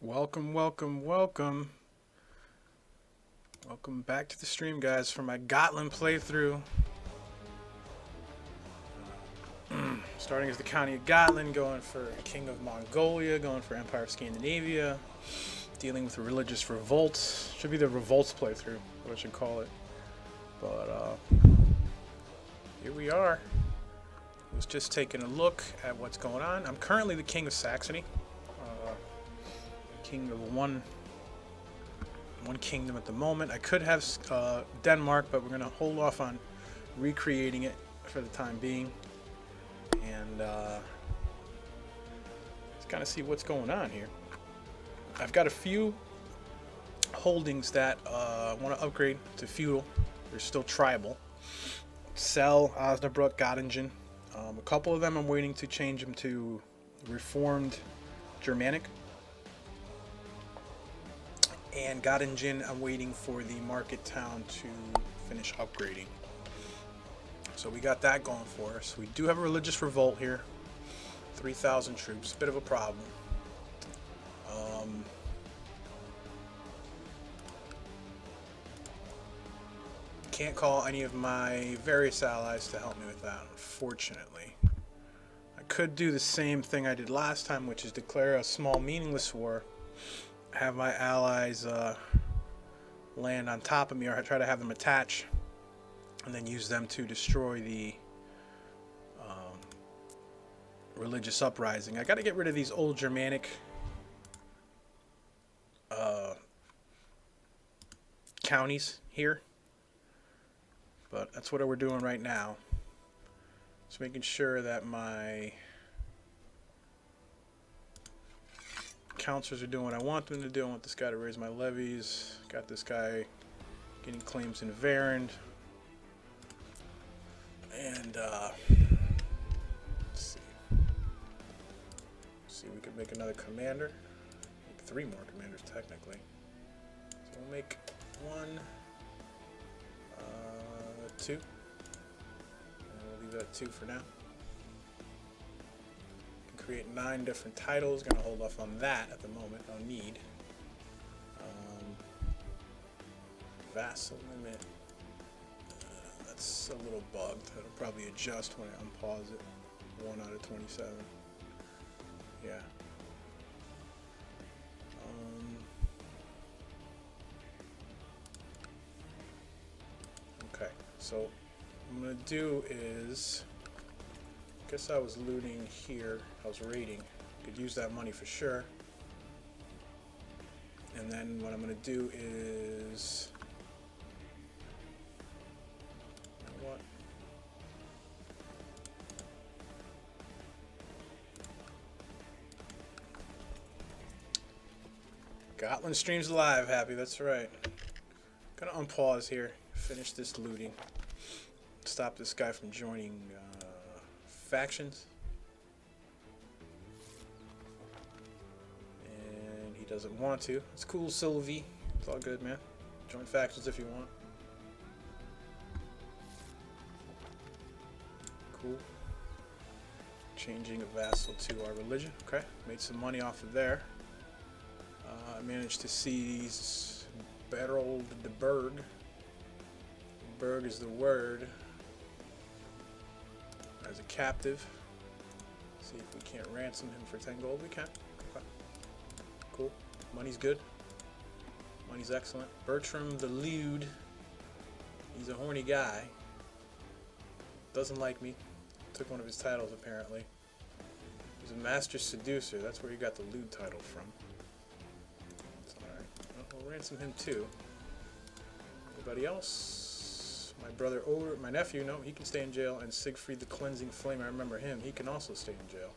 Welcome, welcome, welcome. Welcome back to the stream, guys, for my Gotland playthrough. Starting as the County of Gotland, going for King of Mongolia, going for Empire of Scandinavia, dealing with religious revolts. Should be the revolts playthrough, what I should call it. But here we are. I was just taking a look at what's going on. I'm currently the King of Saxony, king of one kingdom at the moment. I could have Denmark, but we're going to hold off on recreating it for the time being. And let's kind of see what's going on here. I've got a few holdings that I want to upgrade to feudal. They're still tribal. Cell, Osnabrück, Göttingen. A couple of them I'm waiting to change them to Reformed Germanic. And Göttingen, I'm waiting for the market town to finish upgrading. So we got that going for us. We do have a religious revolt here. 3,000 troops, bit of a problem. Can't call any of my various allies to help me with that, unfortunately. I could do the same thing I did last time, which is declare a small meaningless war. Have my allies land on top of me, or try to have them attach and then use them to destroy the religious uprising. I got to get rid of these old Germanic counties here, but that's what we're doing right now. Just making sure that my counselors are doing what I want them to do. I want this guy to raise my levies. Got this guy getting claims in Varend. And let's see, we could make another commander. Make 3 more commanders technically. So we'll make 1, 2. And we'll leave it at 2 for now. Create 9 different titles. Gonna hold off on that at the moment. No need. Vassal limit. That's a little bugged. It'll probably adjust when I unpause it. 1 out of 27. Yeah. Okay. So what I'm gonna do is, guess I was looting here. I was raiding. Could use that money for sure. And then what I'm going to do is, you know what? Gotland streams live, Happy. That's right. Gonna unpause here. Finish this looting. Stop this guy from joining factions. And he doesn't want to. It's cool, Sylvie. It's all good, man. Join factions if you want. Cool. Changing a vassal to our religion. Okay, made some money off of there. I managed to seize Berold de Berg. Berg is the word. As a captive. See if we can't ransom him for 10 gold. We can. Okay. Cool. Money's good. Money's excellent. Bertram the Lewd. He's a horny guy. Doesn't like me. Took one of his titles apparently. He's a master seducer. That's where he got the lewd title from. That's alright. Well, we'll ransom him too. Anybody else? My brother Oder, my nephew, no, he can stay in jail. And Siegfried the Cleansing Flame, I remember him. He can also stay in jail.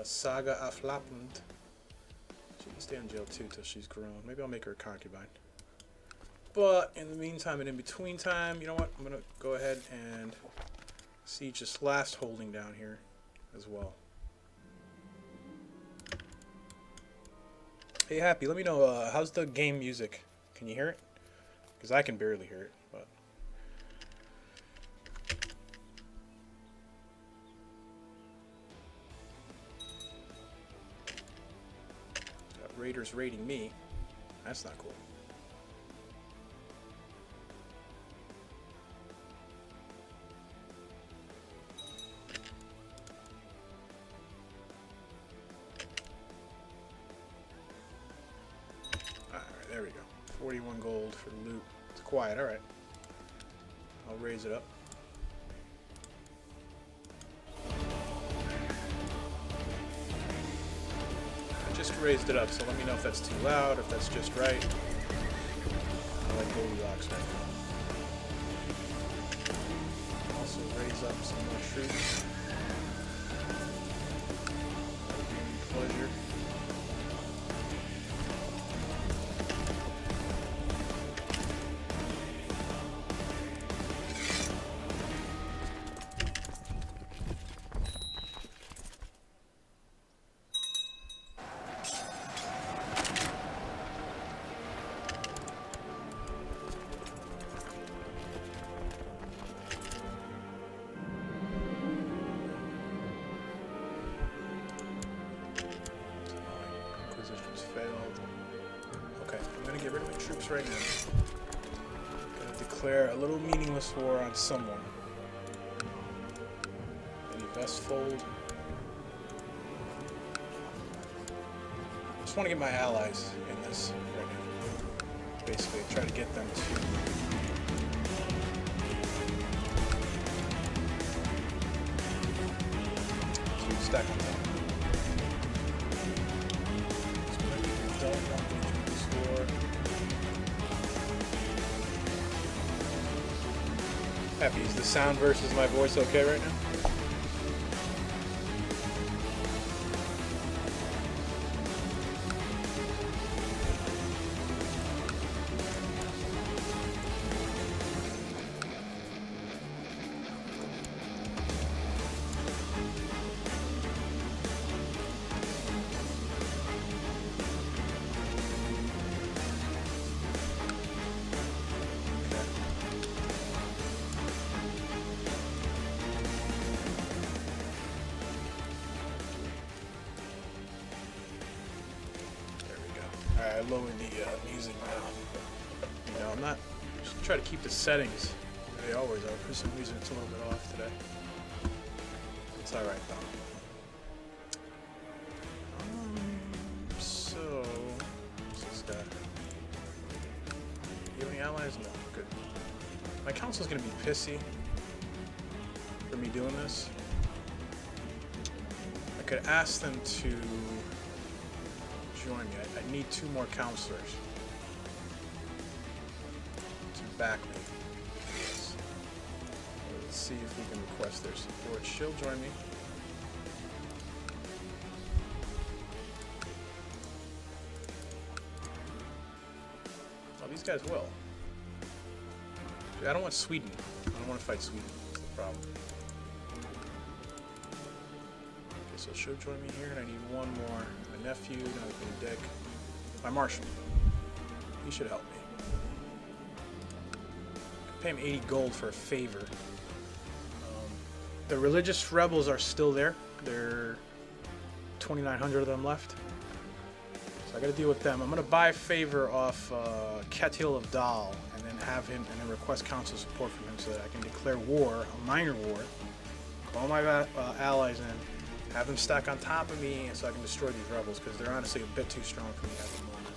Saga af Lapland. She can stay in jail too till she's grown. Maybe I'll make her a concubine. But in the meantime and in between time, you know what? I'm gonna go ahead and siege this last holding down here as well. Hey, Happy, let me know, how's the game music? Can you hear it? Because I can barely hear it, but... Raiders raiding me. That's not cool. Alright, there we go. 41 gold for loot. It's quiet, alright. I'll raise it up. Just raised it up, so let me know if that's too loud, if that's just right. I like Goldilocks right now. Also raise up some more troops. That'll be a pleasure. Failed. Okay, I'm gonna get rid of my troops right now. Gonna declare a little meaningless war on someone. Maybe Vestfold. Just want to get my allies in this right now. Basically, try to get them to stack on top. Happy, is the sound versus my voice okay right now? I lowered the music now. You know, I'm not just try to keep the settings where they always are. For some reason, it's a little bit off today. It's all right though. So, what's this guy? You have any allies? No. Good. My council's gonna be pissy for me doing this. I could ask them to join me. I need 2 more counselors to back me. Let's see if we can request their support. She'll join me. Oh, these guys will. I don't want Sweden. I don't want to fight Sweden. That's the problem. Okay, so she'll join me here, and I need 1 more. My nephew, not a dick. My marshal. He should help me. Pay him 80 gold for a favor. The religious rebels are still there. There are 2,900 of them left. So I gotta deal with them. I'm gonna buy a favor off Ketil of Dal and then have him and then request council support from him so that I can declare war, a minor war, call my allies in, have them stack on top of me so I can destroy these rebels because they're honestly a bit too strong for me at the moment.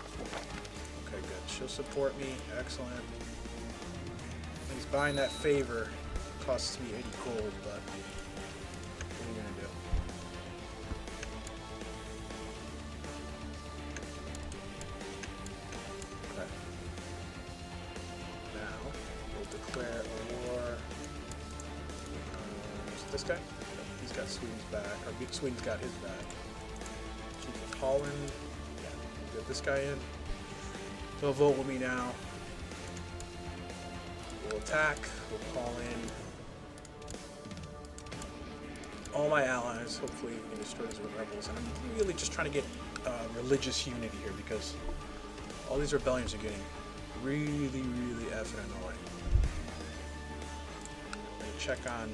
Okay, good. She'll support me. Excellent. He's buying that favor. Costs me 80 gold, but what are you gonna do? Okay. Now we'll declare a war. Is it this guy? He's got Sweden's back. Or Sweden's got his back. Chief of Holland. Yeah, we'll get this guy in. He'll vote with me now. We'll attack. We'll call in all my allies. Hopefully we can destroy these rebels. And I'm really just trying to get religious unity here because all these rebellions are getting really, really effing annoying. Let me check on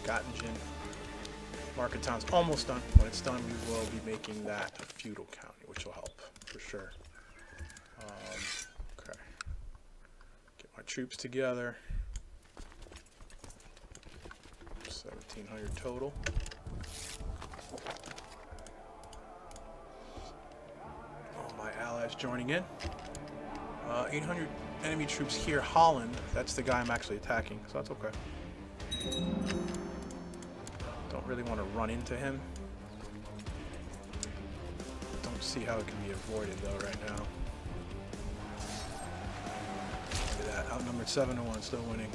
Gotland. Market Town's almost done. When it's done, we will be making that a feudal county, which will help for sure. Okay. Get my troops together. 1,700 total. All my allies joining in. 800 enemy troops here. Holland. That's the guy I'm actually attacking, so that's okay. Don't really want to run into him. Don't see how it can be avoided though right now. Look at that, outnumbered 7-1, still winning.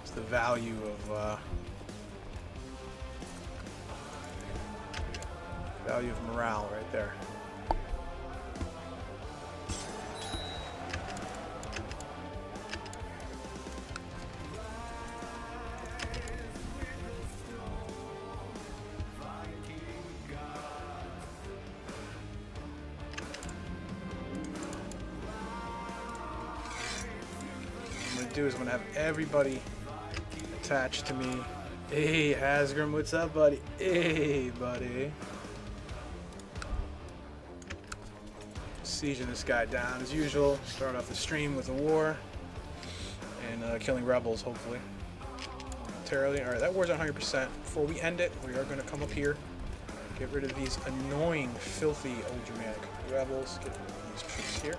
It's the value of morale right there. Do is I'm gonna have everybody attached to me. Hey Hasgrim, what's up, buddy? Hey, buddy. Sieging this guy down as usual. Start off the stream with a war and killing rebels, hopefully. Momentarily. All right, that war's 100%. Before we end it, we are gonna come up here, get rid of these annoying, filthy old Germanic rebels. Get rid of these troops here.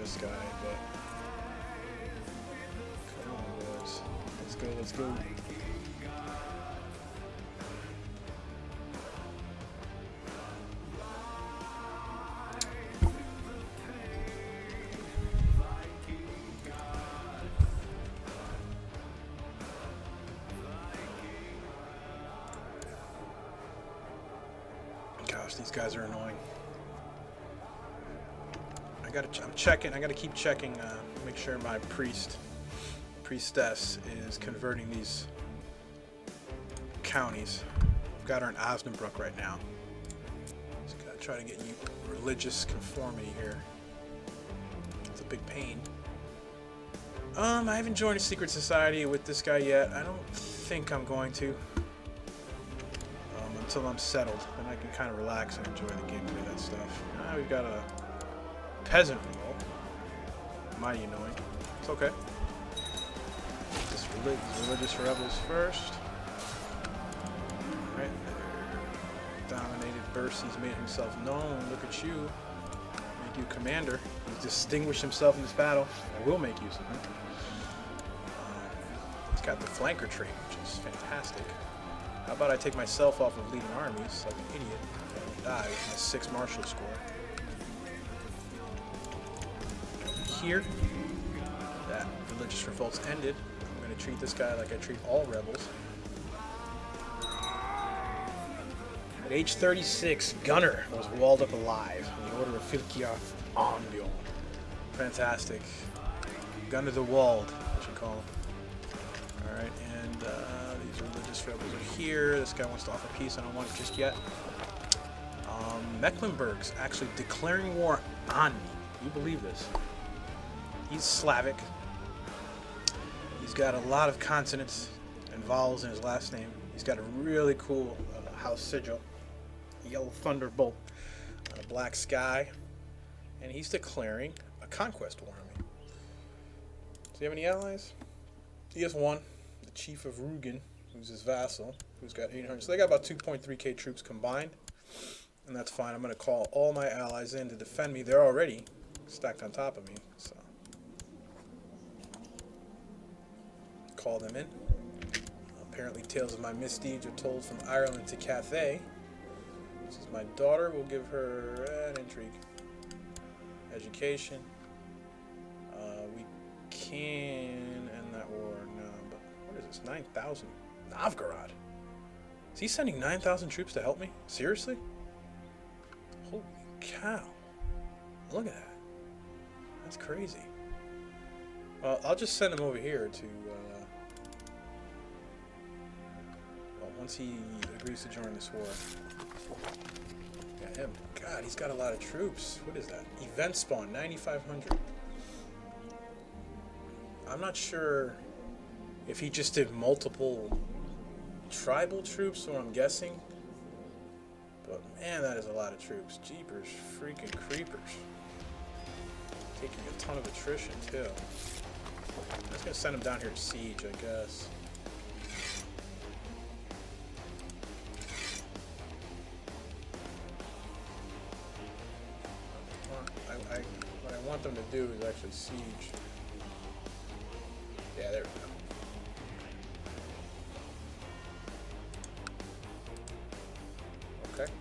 This guy, but come on, boys. Let's go. Gosh, these guys are annoying. I'm checking. I gotta keep checking. Make sure my priestess is converting these counties. I've got her in Osnabrück right now. Just gotta try to get you religious conformity here. It's a big pain. I haven't joined a secret society with this guy yet. I don't think I'm going to. Until I'm settled, then I can kind of relax and enjoy the gameplay of that stuff. We've got a peasant revolt. Mighty annoying. It's okay. These religious rebels first. Right there. Dominated Bercy's made himself known. Look at you. Make you commander. He's distinguished himself in this battle. I will make use of him. He's got the flanker trait, which is fantastic. How about I take myself off of leading armies like an idiot and die with my 6 martial score. Here, that religious revolt's ended. I'm going to treat this guy like I treat all rebels. At age 36, Gunnar was walled up alive in the order of Fylkja Arnbjorn. Fantastic. Gunnar the Walled, what you call him. Alright, and these religious rebels are here. This guy wants to offer peace. I don't want it just yet. Mecklenburg's actually declaring war on me. Can you believe this? He's Slavic. He's got a lot of consonants and vowels in his last name. He's got a really cool house sigil, a yellow thunderbolt on a black sky, and he's declaring a conquest war on me. Does he have any allies? He has one, the chief of Rugen, who's his vassal, who's got 800. So they got about 2.3k troops combined, and that's fine. I'm going to call all my allies in to defend me. They're already stacked on top of me, so call them in. Apparently tales of my misdeeds are told from Ireland to Cathay. This is my daughter. We'll give her an intrigue. Education. We can end that war now, but what is this? 9,000? Novgorod? Is he sending 9,000 troops to help me? Seriously? Holy cow. Look at that. That's crazy. Well, I'll just send him over here to once he agrees to join this war. Yeah, him. God, he's got a lot of troops. What is that? Event spawn, 9,500. I'm not sure if he just did multiple tribal troops, or I'm guessing. But man, that is a lot of troops. Jeepers freaking creepers. Taking a ton of attrition too. I'm just gonna send him down here to siege, I guess. What I want them to do is actually siege. Yeah, there we go. Okay.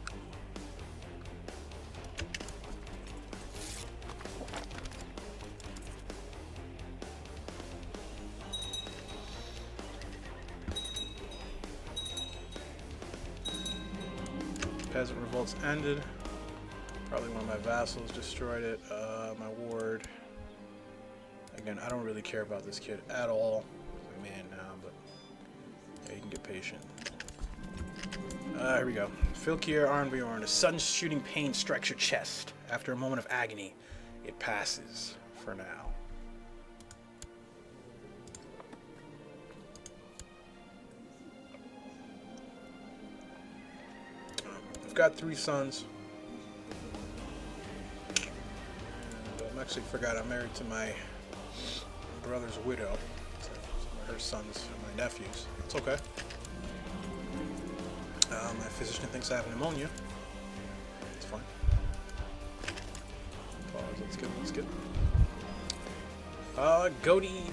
Peasant revolts ended. Probably one of my vassals destroyed it. My ward. Again, I don't really care about this kid at all. He's a man now, but yeah, you can get patient. Here we go. Filkir Arnbjorn. A sudden shooting pain strikes your chest. After a moment of agony, it passes for now. I've got 3 sons. I actually forgot I'm married to my brother's widow. So some of her sons are my nephews. It's okay. My physician thinks I have pneumonia. It's fine. Pause. That's good. That's good. Godi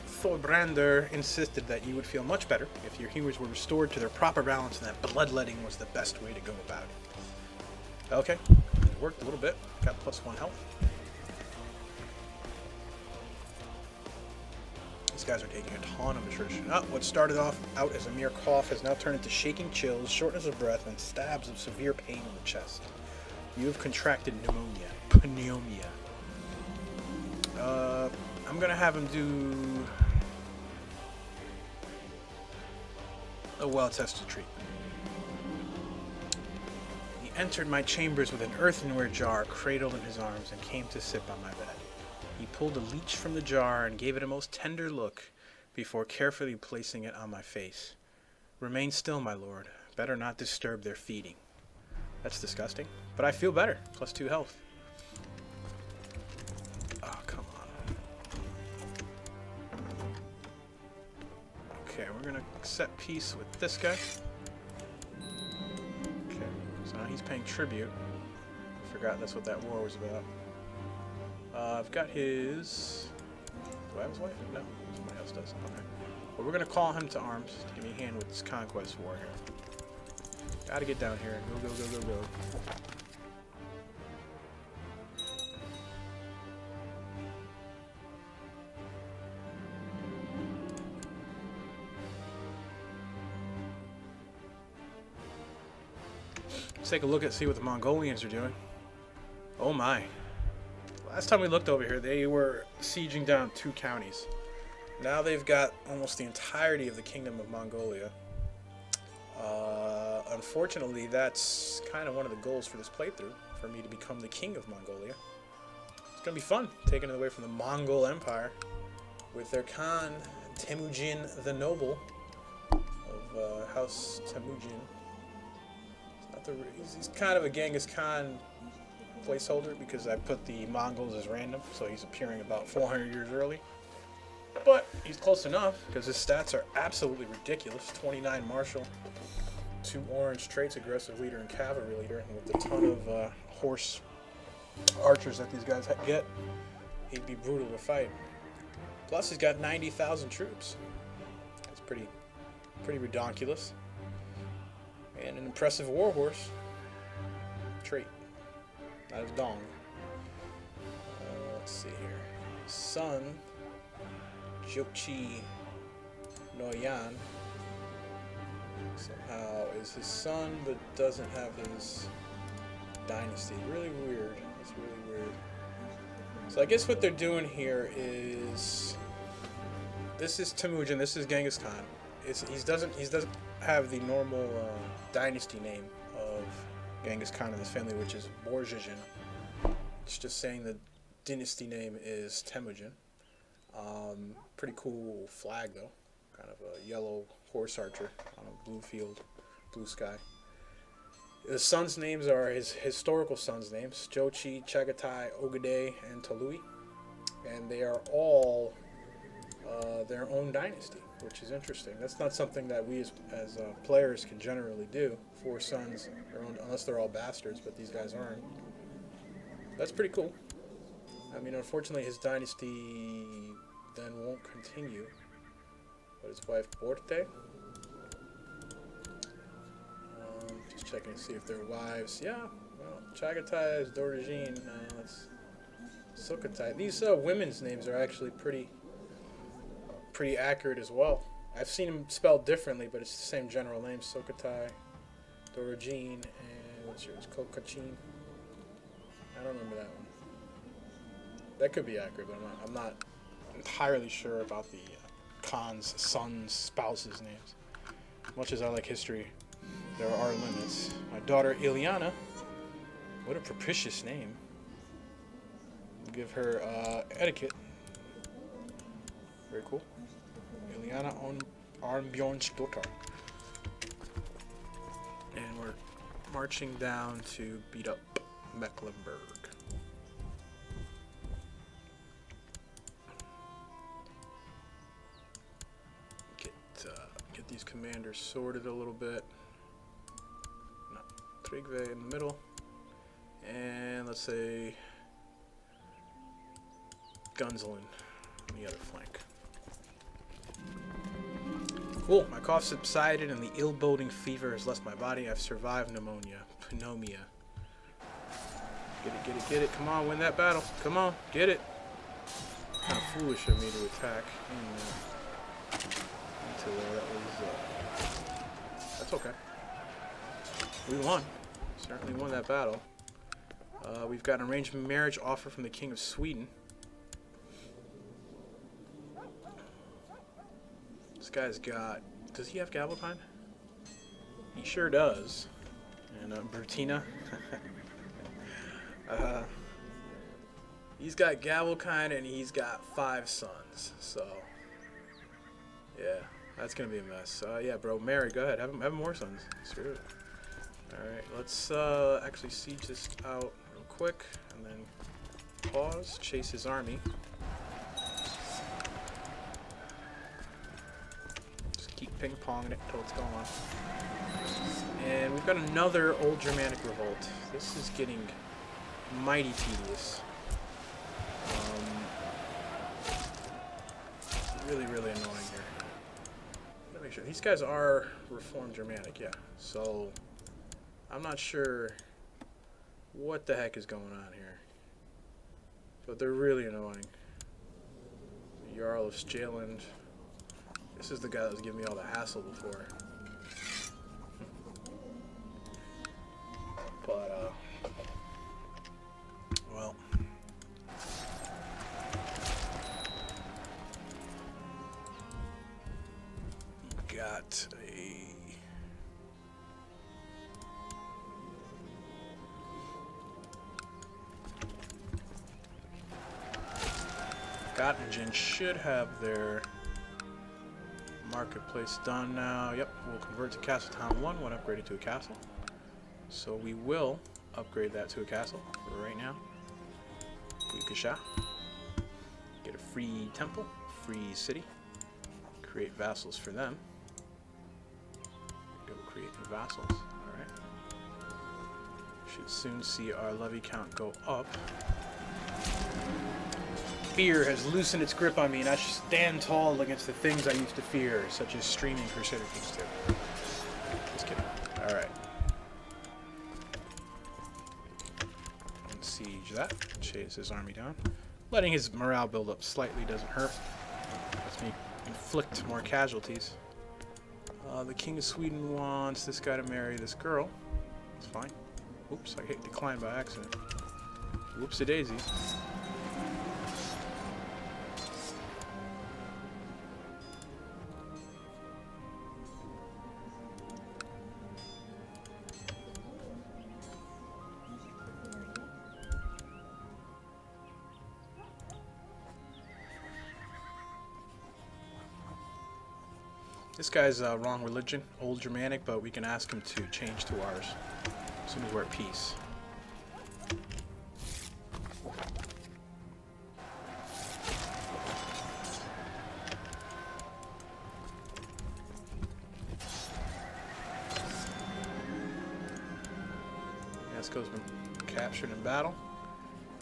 Thorbrander insisted that you would feel much better if your humors were restored to their proper balance, and that bloodletting was the best way to go about it. Okay. It worked a little bit. Got +1 health. These guys are taking a ton of attrition. What started off out as a mere cough has now turned into shaking chills, shortness of breath, and stabs of severe pain in the chest. You have contracted pneumonia. I'm gonna have him do a well-tested treatment. He entered my chambers with an earthenware jar cradled in his arms and came to sit by my bed. He pulled a leech from the jar and gave it a most tender look before carefully placing it on my face. Remain still, my lord. Better not disturb their feeding. That's disgusting. But I feel better. +2 health. Oh, come on. Okay, we're gonna set peace with this guy. Okay, so now he's paying tribute. I forgot that's what that war was about. I've got his... Do I have his wife? No, somebody else does. Okay. Well, we're going to call him to arms to give me a hand with this conquest war here. Gotta get down here. Go, go, go, go, go. Let's take a look and see what the Mongolians are doing. Oh my. Last time we looked over here, they were sieging down 2 counties. Now they've got almost the entirety of the Kingdom of Mongolia. Unfortunately, that's kind of one of the goals for this playthrough, for me to become the King of Mongolia. It's going to be fun, taking it away from the Mongol Empire with their Khan, Temujin the Noble of House Temujin. He's kind of a Genghis Khan placeholder because I put the Mongols as random, so he's appearing about 400 years early. But he's close enough because his stats are absolutely ridiculous. 29 martial, 2 orange traits, aggressive leader and cavalry leader, and with a ton of horse archers that these guys get, he'd be brutal to fight. Plus he's got 90,000 troops. That's pretty redonkulous. And an impressive warhorse trait. Not his dong. Let's see here. Son, Jokchi Noyan, somehow is his son, but doesn't have his dynasty. Really weird. That's really weird. So I guess what they're doing here is, this is Temujin, this is Genghis Khan. He doesn't have the normal dynasty name of Genghis Khan and his family, which is Borjigin. It's just saying the dynasty name is Temujin. Pretty cool flag though. Kind of a yellow horse archer on a blue field, blue sky. The sons' names are his historical sons' names: Jochi, Chagatai, Ogade, and Tolui, and they are all their own dynasty, which is interesting. That's not something that we as players can generally do. Four sons, their own, unless they're all bastards, but these guys aren't. That's pretty cool. I mean, unfortunately, his dynasty then won't continue. But his wife, Borte, just checking to see if they're wives. Yeah, well, Chagatai is Dorajin. That's Sukhatai. These women's names are actually pretty accurate as well. I've seen them spelled differently, but it's the same general name: Sukhatai, Dorajin, and what's yours? Kokachin. I don't remember that one. That could be accurate, but I'm not entirely sure about the Khan's sons' spouses' names. Much as I like history, there are limits. My daughter Ileana, what a propitious name. We'll give her etiquette. Very cool. Ileana Arnbjornsdotter. And we're marching down to beat up Mecklenburg. Get these commanders sorted a little bit. No, Trigve in the middle. And let's say Gunzelin on the other flank. Cool, my cough subsided and the ill-boding fever has left my body. I've survived pneumonia. Get it, get it, get it. Come on, win that battle. Come on, get it. Kind of foolish of me to attack. Into there, that was, that's okay. We won. Certainly won that battle. We've got an arranged marriage offer from the King of Sweden. This guy's got... Does he have Gavelkind? He sure does. And Brutina. He's got Gavelkind and he's got 5 sons. So, yeah, that's going to be a mess. Yeah, bro, marry. Go ahead. Have more sons. Screw it. Alright, let's actually siege this out real quick. And then pause. Chase his army. Keep ping-ponging it until it's gone. And we've got another old Germanic revolt. This is getting mighty tedious. Really, really annoying here. Let me make sure. These guys are Reformed Germanic, yeah. So, I'm not sure what the heck is going on here. But they're really annoying. Jarl of Stjaland. This is the guy that was giving me all the hassle before. But, well. Got a... Göttingen should have their marketplace done now. Yep, we'll convert to Castle Town 1 when upgraded to a castle. So we will upgrade that to a castle for right now. Bukasha. Get a free temple, free city. Create vassals for them. Go create new vassals. Alright. Should soon see our levy count go up. Fear has loosened its grip on me, and I stand tall against the things I used to fear, such as streaming Crusader Kings 2. Just kidding. Alright. Siege that. Chase his army down. Letting his morale build up slightly doesn't hurt. Lets me inflict more casualties. The King of Sweden wants this guy to marry this girl. It's fine. Oops, I hit decline by accident. Whoopsie-daisy. This guy's wrong religion, old Germanic, but we can ask him to change to ours as soon as we're at peace. Yasko's been captured in battle.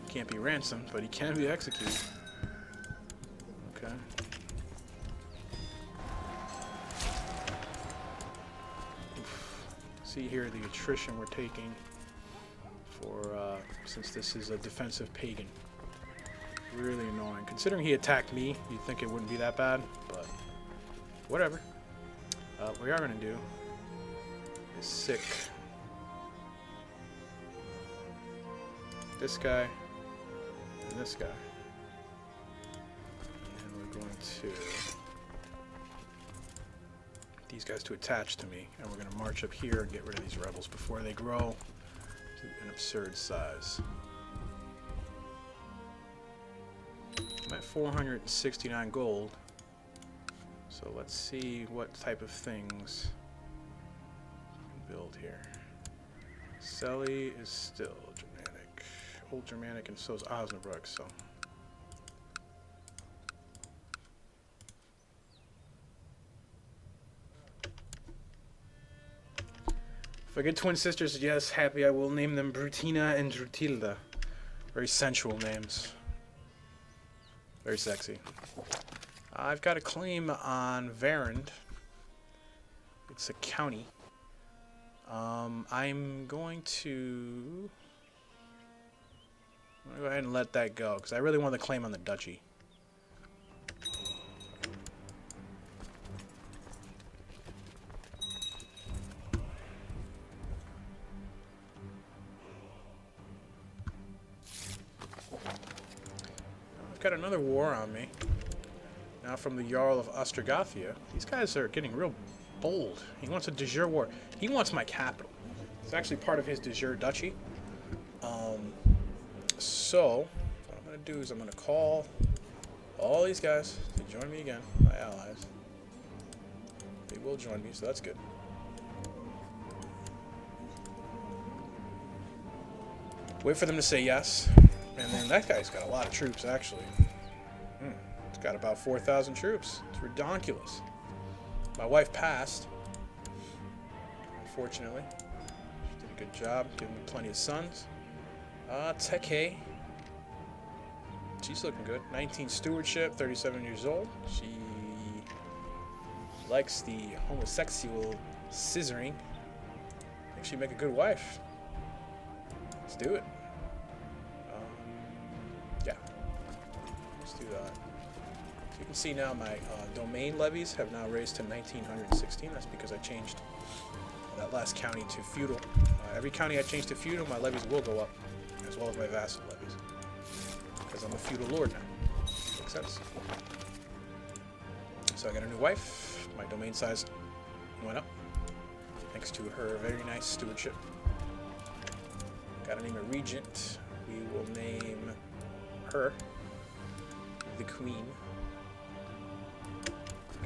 He can't be ransomed, but he can be executed. Okay. See here the attrition we're taking for since this is a defensive pagan. Really annoying. Considering he attacked me, you'd think it wouldn't be that bad, but whatever. What we are going to do is sick this guy and this guy. And we're going to these guys to attach to me, and we're going to march up here and get rid of these rebels before they grow to an absurd size. I'm at 469 gold, so let's see what type of things we can build here. Selly is still Germanic, old Germanic, and so is Osnabrück, so if I get twin sisters, yes, happy, I will name them Brutina and Drutilda. Very sensual names. Very sexy. I've got a claim on Varend. It's a county. I'm going to go ahead and let that go, because I really want the claim on the duchy. I've got another war on me. Now from the Jarl of Ostrogothia. These guys are getting real bold. He wants a de jure war. He wants my capital. It's actually part of his de jure duchy. So, what I'm going to do is I'm going to call all these guys to join me again, my allies. They will join me, so that's good. Wait for them to say yes. And then that guy's got a lot of troops, actually. It's got about 4,000 troops. It's redonkulous. My wife passed, unfortunately. She did a good job, giving me plenty of sons. Teke. She's looking good. 19 stewardship, 37 years old. She likes the homosexual scissoring. I think she'd make a good wife. Let's do it. Yeah. Let's do that. So you can see now my domain levies have now raised to 1916. That's because I changed that last county to feudal. Every county I change to feudal, my levies will go up, as well as my vassal levies. Because I'm a feudal lord now. Makes sense. So I got a new wife. My domain size went up, thanks to her very nice stewardship. Got to name a regent. We will name her the queen.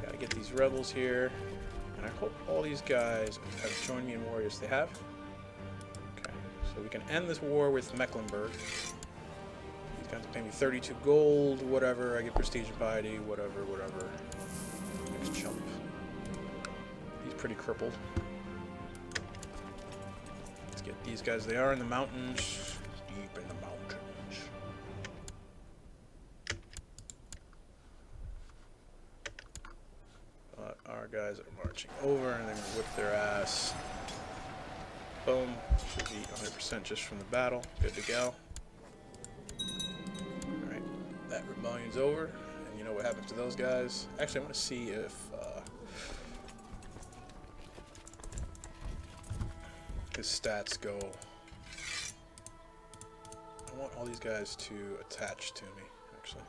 Got to get these rebels here. And I hope all these guys have joined me in warriors. They have. Okay, so we can end this war with Mecklenburg. He's going to pay me 32 gold, whatever. I get prestige and piety, whatever. Next chump. He's pretty crippled. Let's get these guys. They are in the mountains. Deep in the mountains. But our guys are marching over and they're going to whip their ass. Boom. Should be 100% just from the battle. Good to go. Alright. That rebellion's over. And you know what happens to those guys? Actually, I want to see if his stats go. I want all these guys to attach to me, actually.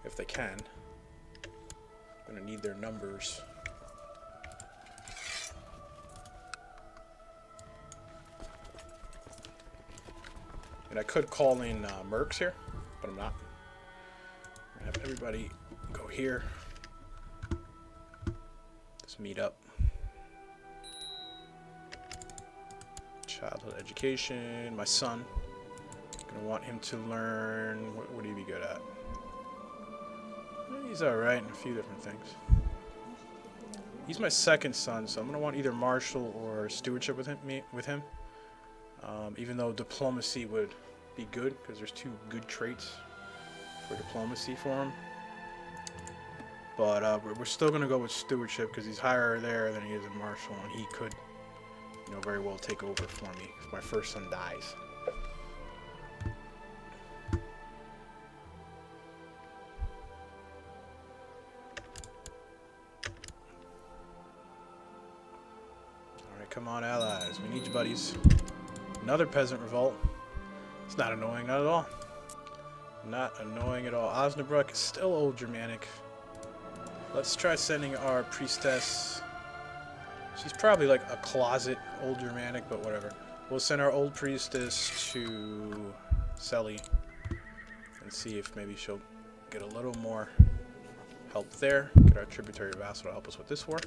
If they can. I'm going to need their numbers. And I could call in mercs here, but I'm not. I'm going to have everybody Go here. Let's meet up. Childhood education. My son. Gonna want him to learn. What would he be good at? He's alright in a few different things. He's my second son, so I'm gonna want either martial or stewardship with him. Even though diplomacy would be good, because there's 2 good traits for diplomacy for him. But we're still gonna go with stewardship because he's higher there than he is in martial, and he could, very well take over for me if my first son dies. Come on, allies. We need you, buddies. Another peasant revolt. It's not annoying, not at all. Not annoying at all. Osnabrück is still old Germanic. Let's try sending our priestess. She's probably like a closet old Germanic, but whatever. We'll send our old priestess to Selly and see if maybe she'll get a little more help there. Get our tributary vassal to help us with this war.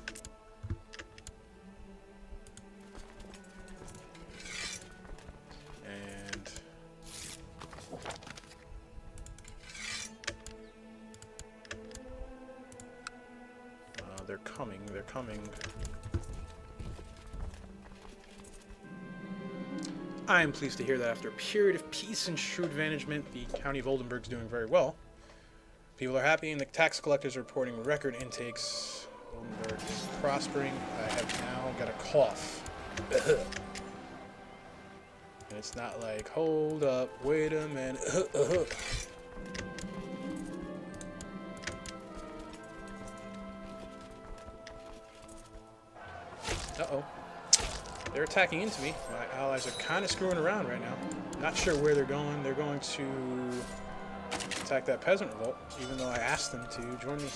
They're coming. I am pleased to hear that after a period of peace and shrewd management, the county of Oldenburg is doing very well. People are happy and the tax collectors are reporting record intakes. Oldenburg is prospering. I have now got a cough. And it's not like, hold up, wait a minute. Uh-oh. They're attacking into me. My allies are kind of screwing around right now. Not sure where they're going. They're going to attack that peasant revolt, even though I asked them to join me.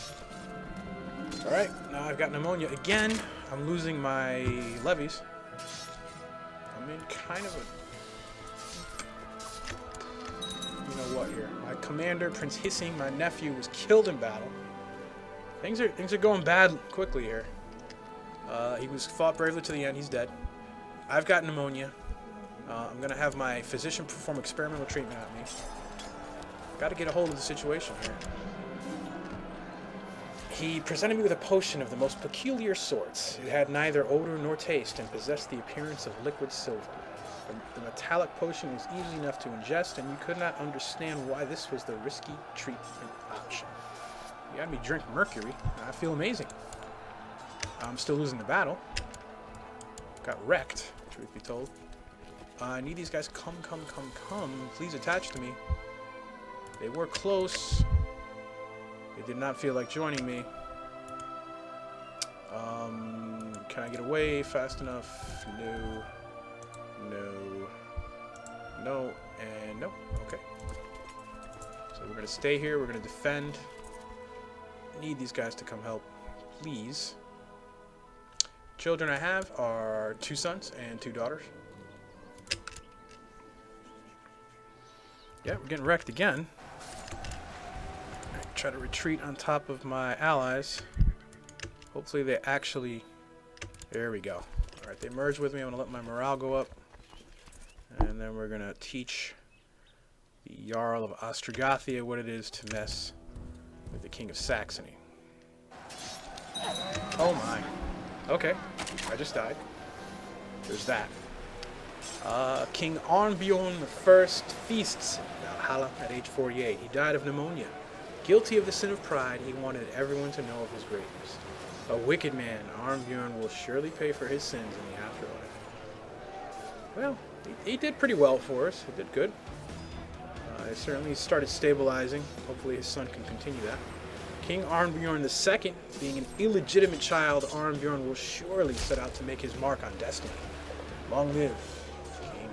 Alright, now I've got pneumonia again. I'm losing my levies. I'm in kind of a... You know what here? My commander, Prince Hissing, my nephew, was killed in battle. Things are going bad quickly here. He was fought bravely to the end. He's dead. I've got pneumonia. I'm going to have my physician perform experimental treatment on me. Got to get a hold of the situation here. He presented me with a potion of the most peculiar sorts. It had neither odor nor taste and possessed the appearance of liquid silver. The metallic potion was easy enough to ingest, and you could not understand why this was the risky treatment option. You had me drink mercury, and I feel amazing. I'm still losing the battle. Got wrecked, truth be told. I need these guys. Come. Please attach to me. They were close. They did not feel like joining me. Can I get away fast enough? No. No, and no. Okay. So we're going to stay here. We're going to defend. Need these guys to come help, please. Children I have are 2 sons and 2 daughters. Yeah, we're getting wrecked again. Try to retreat on top of my allies. Hopefully they actually... There we go. Alright, they merged with me. I'm going to let my morale go up. And then we're going to teach the Jarl of Ostrogothia what it is to mess with the King of Saxony. Oh my. Okay, I just died. There's that. King Arnbjorn I feasts in Valhalla at age 48. He died of pneumonia. Guilty of the sin of pride, he wanted everyone to know of his greatness. A wicked man, Arnbjorn will surely pay for his sins in the afterlife. Well, he did pretty well for us. He did good. He certainly started stabilizing. Hopefully his son can continue that. King Arnbjorn II, being an illegitimate child, Arnbjorn will surely set out to make his mark on destiny. Long live King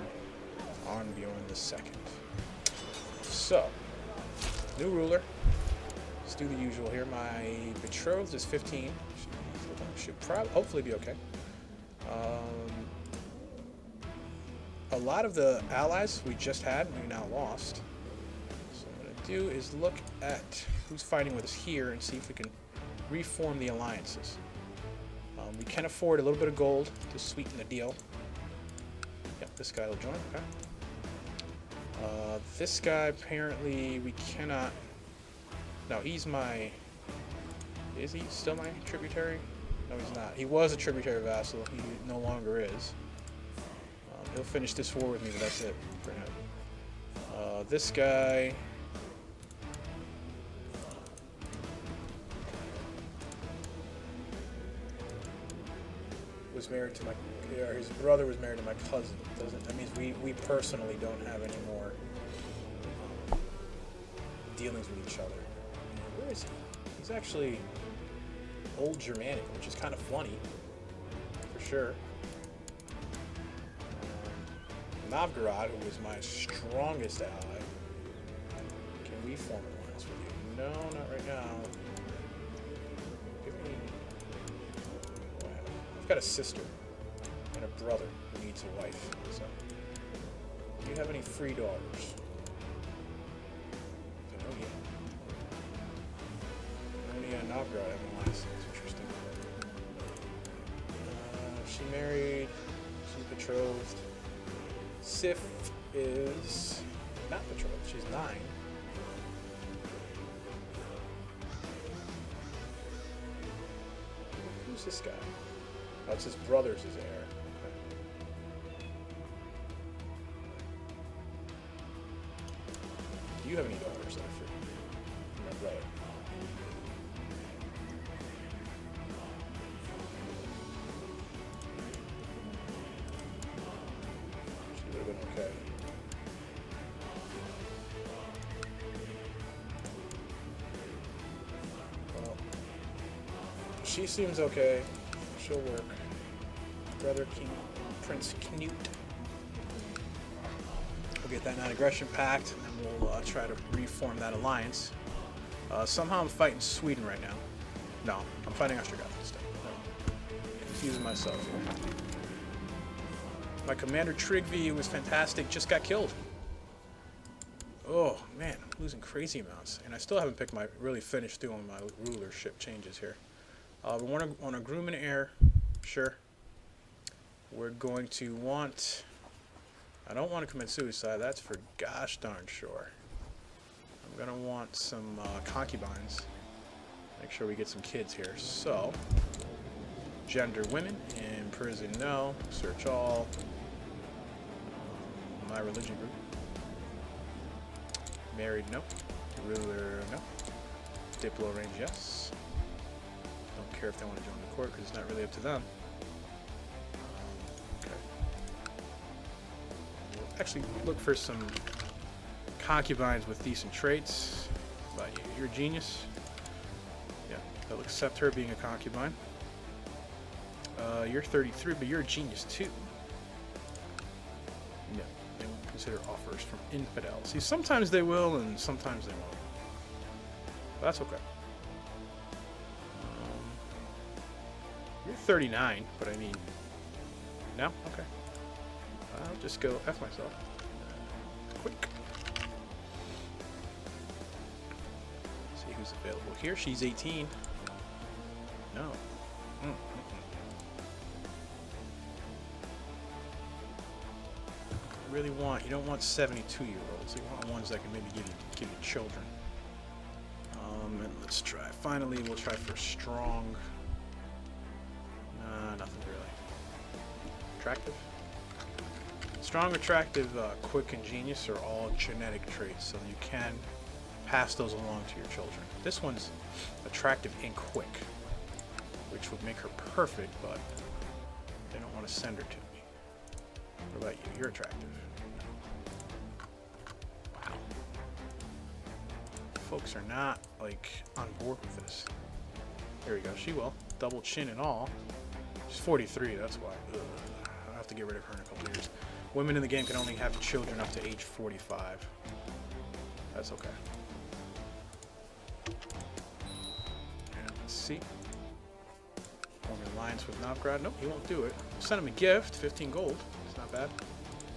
Arnbjorn II. So, new ruler. Let's do the usual here. My betrothed is 15. Should probably, hopefully be okay. A lot of the allies we just had, we now lost. So I'm going to do is look at who's fighting with us here and see if we can reform the alliances. We can afford a little bit of gold to sweeten the deal. Yep, this guy will join. Okay. This guy, apparently, we cannot... No, he's my... Is he still my tributary? No, he's not. He was a tributary vassal. He no longer is. He'll finish this war with me, but that's it for him. This guy... was married to my... his brother was married to my cousin. That means we personally don't have any more dealings with each other. Where is he? He's actually Old Germanic, which is kind of funny, for sure. Novgorod, who was my strongest ally. Can we form an alliance with you? No, not right now. Give me... I've got a sister and a brother who needs a wife. So, do you have any free daughters? Novgorod, I have an alliance. That's interesting. She married. She's betrothed. Sif is not betrothed. She's 9. Who's this guy? Oh, it's his brother's heir. Okay. Do you have any daughters that are free? My brother. Okay. Well, she seems okay. She'll work. Brother King, Prince Knut. We'll get that non-aggression pact, and then we'll try to reform that alliance. Somehow I'm fighting Sweden right now. No, I'm fighting Austria-Gotland instead. I'm confusing myself here. My commander Trygve, who was fantastic, just got killed. Oh man, I'm losing crazy amounts, and I still haven't really finished doing my rulership changes here. We want a groom and heir, sure. We're going to want... I don't want to commit suicide, that's for gosh darn sure. I'm going to want some concubines. Make sure we get some kids here. So, gender women, in prison no, search all. My religion group. Married no. Ruler no. Diplo range yes. Don't care if they want to join the court because it's not really up to them. Okay. We'll actually look for some concubines with decent traits. But you're a genius. Yeah, they'll accept her being a concubine. You're 33, but you're a genius too. No, they won't consider offers from infidels. See, sometimes they will, and sometimes they won't. But that's okay. You're 39, but I mean, no? Okay. I'll just go F myself. Quick. See who's available here. She's 18. No. Really want, you don't want 72-year-olds. You want ones that can maybe give you children. And let's try. Finally, we'll try for strong. Nothing really. Attractive. Strong, attractive, quick, and genius are all genetic traits, so you can pass those along to your children. This one's attractive and quick, which would make her perfect, but they don't want to send her to me. What about you? You're attractive. Wow. Folks are not, like, on board with this. Here we go. She will. Double chin and all. She's 43, that's why. Ugh. I'll have to get rid of her in a couple years. Women in the game can only have children up to age 45. That's okay. And let's see. Form an alliance with Novgorod. Nope, he won't do it. Send him a gift, 15 gold. It's not bad.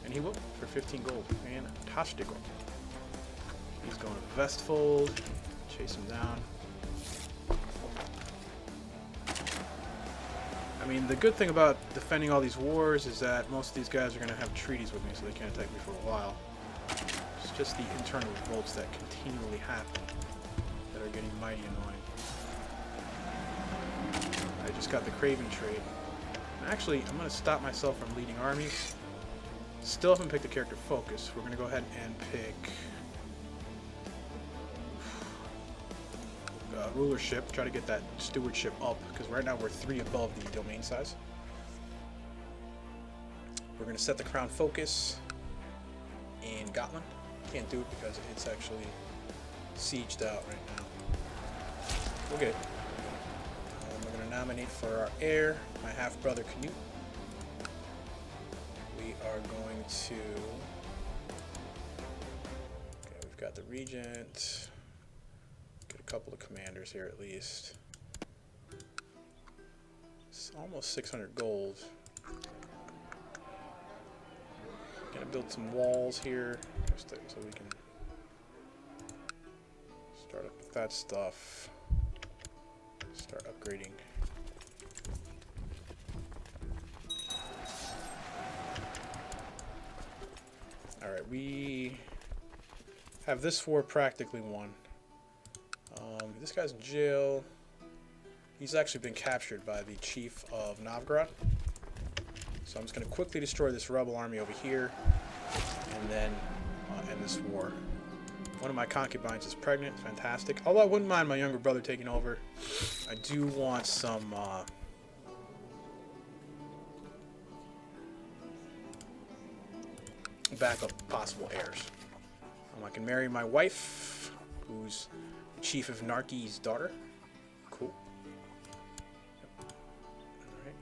And he will for 15 gold. Fantastic. He's going to Vestfold. Chase him down. I mean, the good thing about defending all these wars is that most of these guys are going to have treaties with me, so they can't attack me for a while. It's just the internal revolts that continually happen that are getting mighty annoying. I just got the Craven trade. Actually, I'm going to stop myself from leading armies. Still haven't picked the character focus. We're going to go ahead and pick rulership. Try to get that stewardship up, because right now we're 3 above the domain size. We're going to set the crown focus in Gotland. Can't do it because it's actually sieged out right now. We'll get it. We're going to nominate for our heir, my half-brother Canute. We are going to... Okay, we've got the regent. Get a couple of commanders here at least. It's almost 600 gold. Gonna build some walls here just so we can start up with that stuff. Start upgrading. Alright, we have this war practically won. This guy's in jail. He's actually been captured by the chief of Novgorod. So I'm just going to quickly destroy this rebel army over here and then end this war. One of my concubines is pregnant. Fantastic. Although I wouldn't mind my younger brother taking over. I do want some backup possible heirs. I can marry my wife, who's Chief of Narki's daughter. Cool. Alright.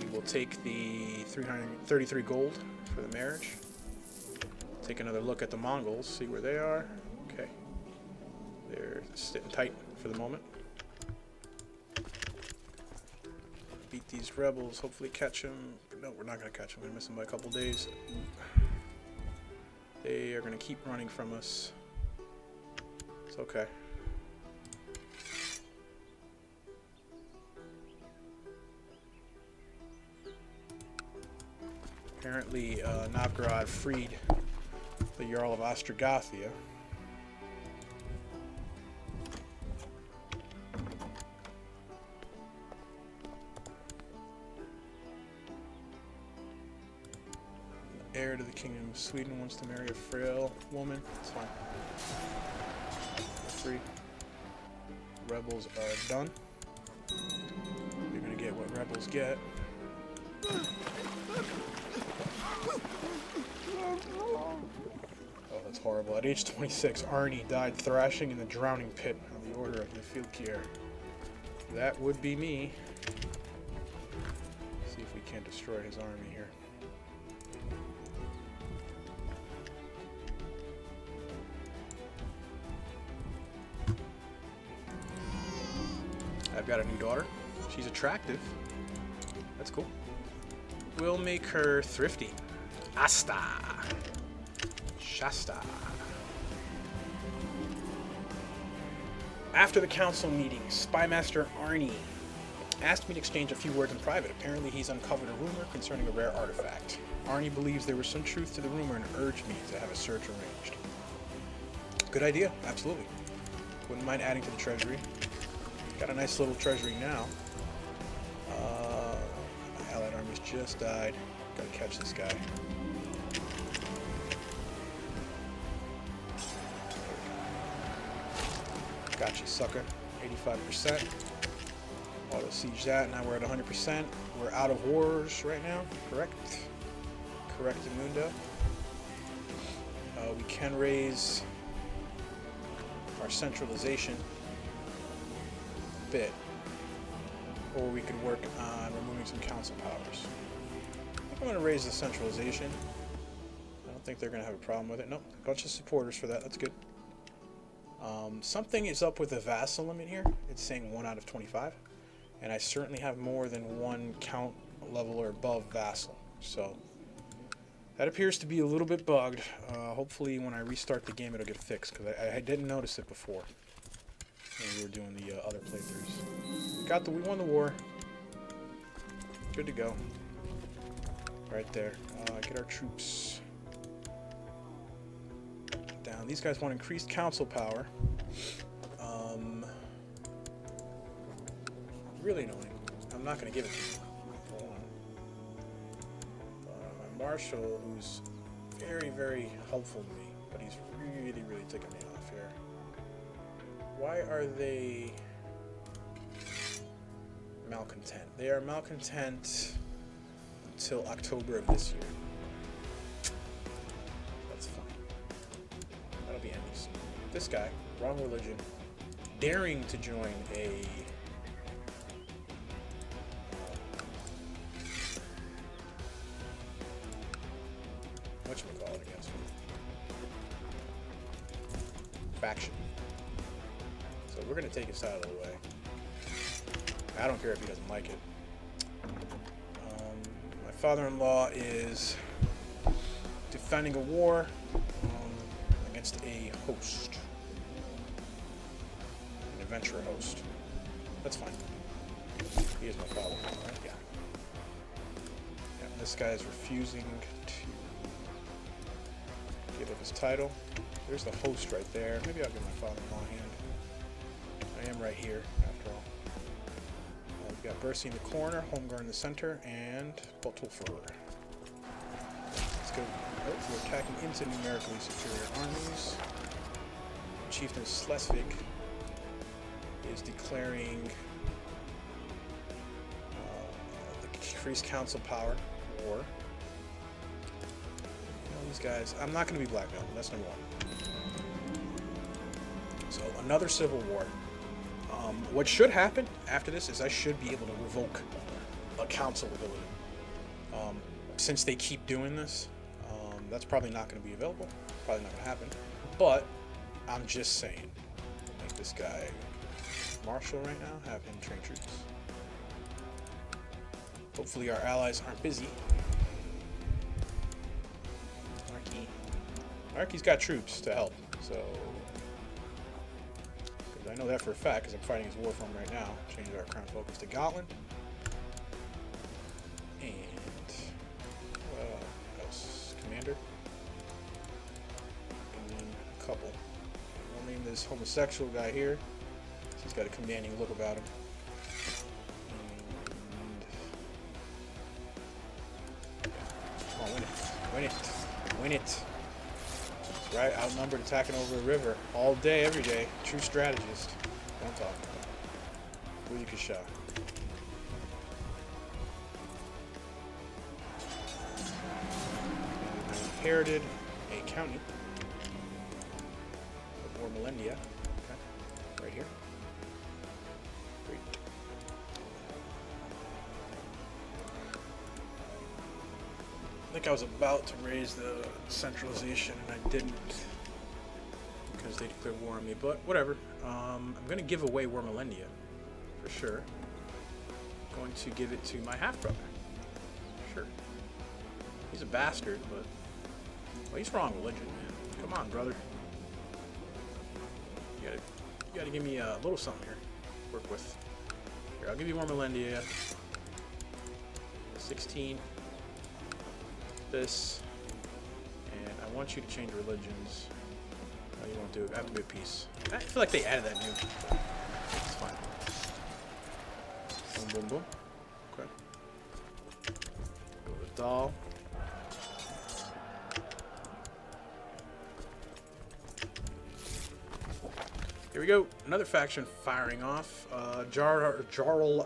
We will take the 333 gold for the marriage. Take another look at the Mongols, see where they are. Okay. They're sitting tight for the moment. Beat these rebels, hopefully catch them. No, we're not going to catch them. We're going to miss them by a couple days. They are going to keep running from us. It's okay. Apparently, Novgorod freed the Jarl of Ostrogothia. Heir to the Kingdom of Sweden wants to marry a frail woman. That's fine. Free. Rebels are done. You're gonna get what rebels get. Oh, that's horrible. At age 26, Arnie died thrashing in the drowning pit of the Order of the Fylkir. That would be me. Let's see if we can't destroy his army here. I've got a new daughter. She's attractive. That's cool. We'll make her thrifty. Asta. Shasta. After the council meeting, Spymaster Arnie asked me to exchange a few words in private. Apparently he's uncovered a rumor concerning a rare artifact. Arnie believes there was some truth to the rumor and urged me to have a search arranged. Good idea, absolutely. Wouldn't mind adding to the treasury. Got a nice little treasury now. My allied army's just died. Gotta catch this guy. Gotcha, sucker. 85%. Auto siege that. Now we're at 100%. We're out of wars right now. Correct. Correct, Mundo. We can raise our centralization bit, or we could work on removing some council powers. I think I'm going to raise the centralization. I don't think they're going to have a problem with it. Nope, a bunch of supporters for that. That's good. Something is up with the vassal limit here. It's saying 1 out of 25, and I certainly have more than one count level or above vassal. So that appears to be a little bit bugged. Hopefully when I restart the game it'll get fixed, because I didn't notice it before when we were doing the other playthroughs. We won the war. Good to go. Right there. Get our troops down. These guys want increased council power. Really annoying. I'm not going to give it to you. Hold on. My marshal, who's very, very helpful to me, but he's really, really ticking me off here. Why are they malcontent? They are malcontent until October of this year. That's fine. That'll be ending soon. This guy, wrong religion, daring to join a whatchamacallit against him? Faction. So we're gonna take his out of the way. I don't care if he doesn't like it. My father-in-law is defending a war against a host, an adventurer host. That's fine. He is my father-in-law, right? Yeah. Yeah. This guy is refusing to give up his title. There's the host right there. Maybe I'll give my father-in-law a hand. I am right here, after all. We've got Bercy in the corner, Holmgar in the center, and Botulfer. Let's go. Oh, we're attacking into numerically superior armies. Chieftain Schleswig is declaring the increased council power war. These guys, I'm not going to be blackmailed. That's number one. So another civil war. What should happen after this is I should be able to revoke a council ability. Since they keep doing this, that's probably not going to be available. Probably not going to happen. But I'm just saying, make this guy marshal right now. Have him train troops. Hopefully our allies aren't busy. Marky's got troops to help, so I know that for a fact because I'm fighting his war for him right now. Change our crown focus to Gotland. And what else? Commander. And then a couple. We'll name this homosexual guy here. He's got a commanding look about him. And come on, win it. Win it. Win it. Right, outnumbered, attacking over a river all day, every day. True strategist. Don't talk about. Willie Kasha. Inherited a county of Ormelendia. Okay, right here. Great. I think I was about to raise the centralization and I didn't because they declared war on me, but whatever. I'm going to give away Wormelendia for sure. I'm going to give it to my half-brother. Sure. He's a bastard, but well, he's wrong religion, man. Come on, brother. You gotta give me a little something here to work with. Here, I'll give you Wormelendia. 16. This, and I want you to change religions. No, you won't do it. I have to be at peace. I feel like they added that new. It's fine. Boom, boom, boom. Okay. Go to Dahl. Here we go. Another faction firing off. Jarl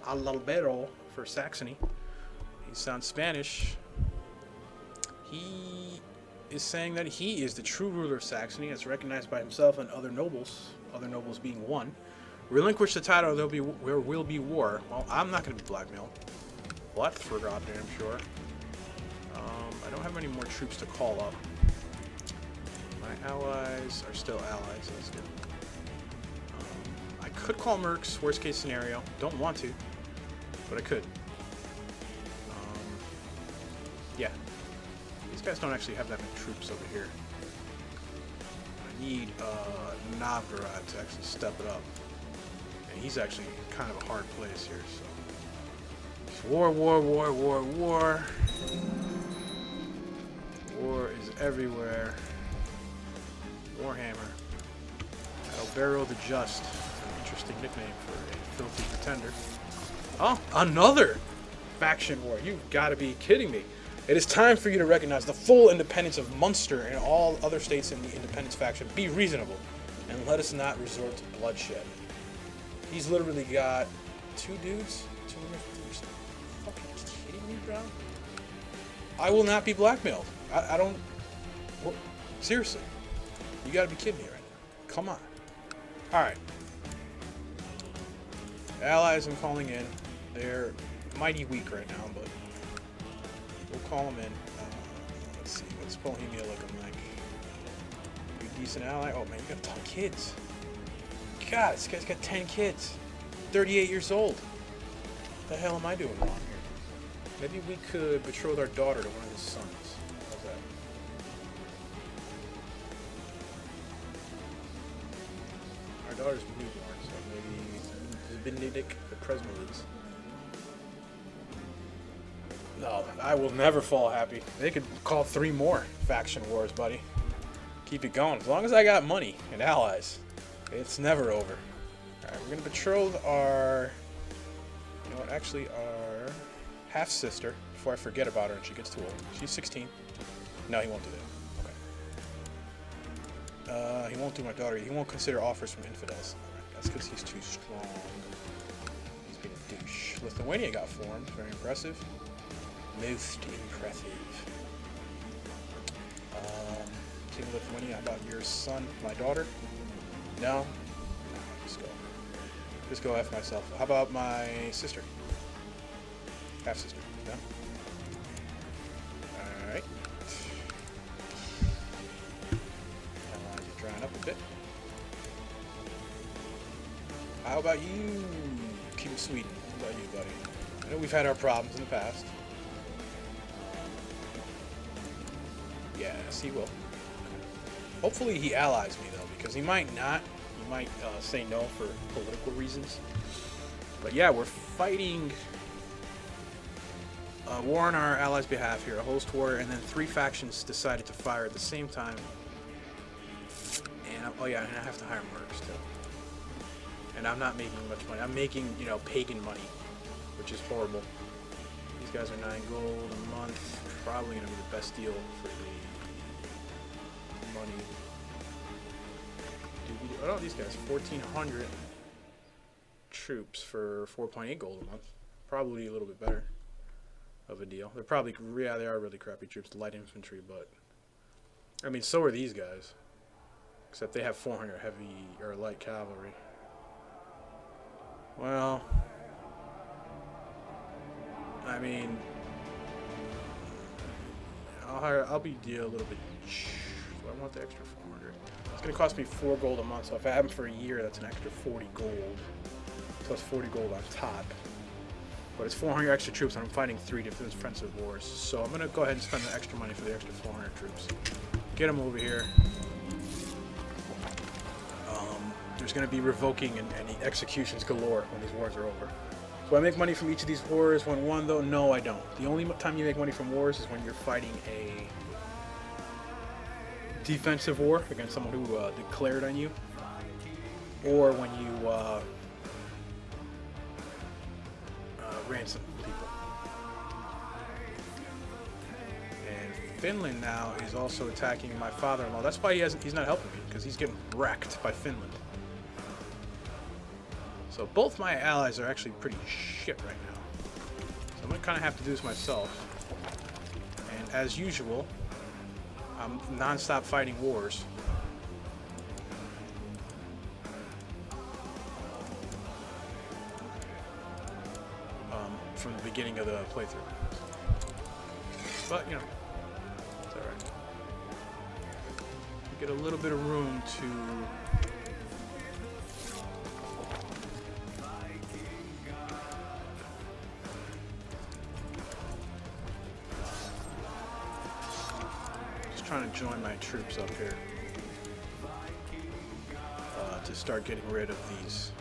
Alalbero for Saxony. He sounds Spanish. He is saying that he is the true ruler of Saxony, as recognized by himself and other nobles being one. Relinquish the title, there will be war. Well, I'm not going to be blackmailed. What? For goddamn sure. I don't have any more troops to call up. My allies are still allies, so that's good. I could call Mercs, worst case scenario. Don't want to, but I could. guys don't actually have that many troops over here. I need Novgorod to actually step it up. And he's actually in kind of a hard place here, so. It's war. War is everywhere. Warhammer. Albero the Just. An interesting nickname for a filthy pretender. Oh, another faction war. You've got to be kidding me. It is time for you to recognize the full independence of Munster and all other states in the independence faction. Be reasonable and let us not resort to bloodshed. He's literally got 2 dudes. 250. Fucking kidding me, bro? I will not be blackmailed. I don't. Well, seriously. You gotta be kidding me right now. Come on. Alright. Allies I'm calling in. They're mighty weak right now, but we'll call them in. Let's see. What's Bohemia looking like? You a decent ally? Oh man, you got a ton of kids. God, this guy's got 10 kids. 38 years old. What the hell am I doing wrong here? Maybe we could betroth our daughter to one of his sons. How's that? Our daughter's newborn, so maybe Benedict the Presmelids. No, I will never fall happy. They could call 3 more faction wars, buddy. Keep it going. As long as I got money and allies, it's never over. Alright, we're going to betroth our... You know what? Actually, our half-sister, before I forget about her and she gets too old. She's 16. No, he won't do that. Okay. He won't do my daughter. He won't consider offers from infidels. Alright, that's because he's too strong. He's being a douche. Lithuania got formed. Very impressive. Most impressive. King of Lithuania, how about your son, my daughter? No? Just go F myself. How about my sister? Half-sister. No? Alright. Allies are drying up a bit. How about you, King of Sweden? How about you, buddy? I know we've had our problems in the past. Yes, he will. Hopefully he allies me, though, because he might not. He might say no for political reasons. But yeah, we're fighting a war on our allies' behalf here, a host war, and then 3 factions decided to fire at the same time. And oh yeah, and I have to hire mercs too. And I'm not making much money. I'm making, you know, pagan money, which is horrible. These guys are 9 gold a month. Probably gonna be the best deal for the money. Oh, these guys, 1,400 troops for 4.8 gold a month. Probably a little bit better of a deal. They're probably, yeah, they are really crappy troops, light infantry, but I mean, so are these guys. Except they have 400 heavy or light cavalry. Well, I mean, I'll be deal a little bit. Do I want the extra 400? It's gonna cost me 4 gold a month, so if I have them for a year, that's an extra 40 gold. Plus 40 gold on top. But it's 400 extra troops, and I'm fighting 3 different defensive wars. So I'm gonna go ahead and spend the extra money for the extra 400 troops. Get them over here. There's gonna be revoking and executions galore when these wars are over. Do I make money from each of these wars when won, though? No, I don't. The only time you make money from wars is when you're fighting a defensive war against someone who declared on you, or when you ransom people. And Finland now is also attacking my father-in-law. That's why he's not helping me, because he's getting wrecked by Finland. So both my allies are actually pretty shit right now. So I'm gonna kind of have to do this myself. And as usual, I'm non-stop fighting wars. From the beginning of the playthrough. But, you know, it's alright. We get a little bit of room to... trying to join my troops up here to start getting rid of these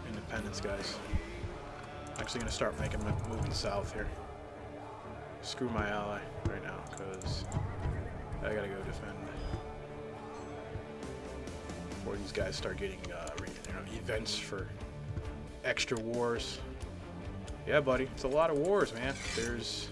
independence guys. I'm actually going to start making moving south here. Screw my ally right now because I gotta go defend before these guys start getting events for extra wars. Yeah, buddy, it's a lot of wars, man. There's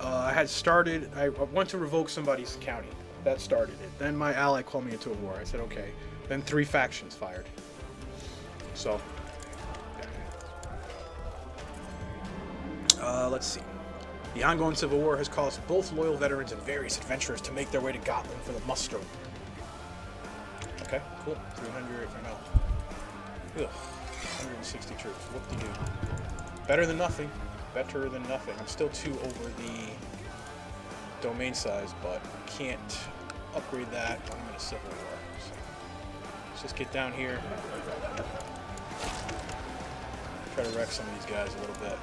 I went to revoke somebody's county. That started it. Then my ally called me into a war. I said, okay. Then 3 factions fired. So, yeah. Let's see. The ongoing civil war has caused both loyal veterans and various adventurers to make their way to Gotland for the muster. Okay, cool. 300, no. Ugh, 160 troops. Whoop-de-doo. Better than nothing. Better than nothing. I'm still 2 over the domain size, but I can't upgrade that when I'm in a civil war. So let's just get down here. Try to wreck some of these guys a little bit.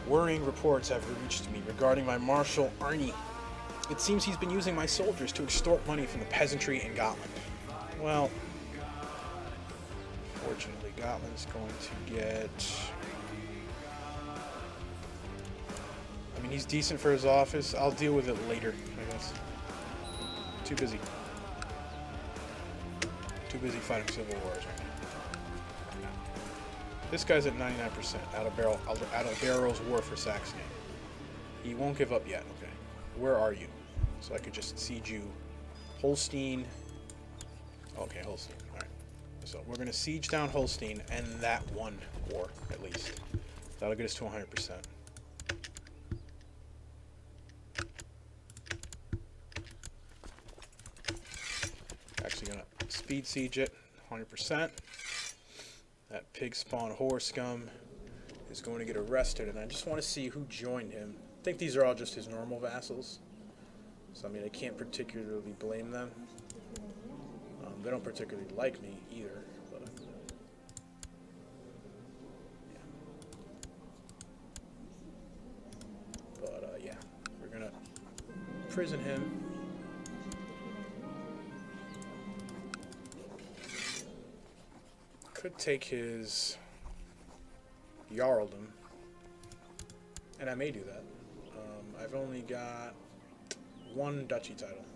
Worrying reports have reached me regarding my Marshal Arnie. It seems he's been using my soldiers to extort money from the peasantry in Gotland. Well, fortunately, Gotland's going to get... I mean, he's decent for his office. I'll deal with it later, I guess. Too busy. Too busy fighting civil wars right now. This guy's at 99% out of Barrow's war for Saxony. He won't give up yet. Okay, where are you? So I could just siege you. Holstein. Okay, Holstein. All right. So we're gonna siege down Holstein and that one war at least. That'll get us to 100%. Actually gonna speed siege it 100%. That pig spawn whore scum is going to get arrested, and I just want to see who joined him. I think these are all just his normal vassals. So, I mean, I can't particularly blame them. They don't particularly like me either. But yeah, we're going to prison him. Could take his Jarldom, and I may do that. I've only got 1 duchy title,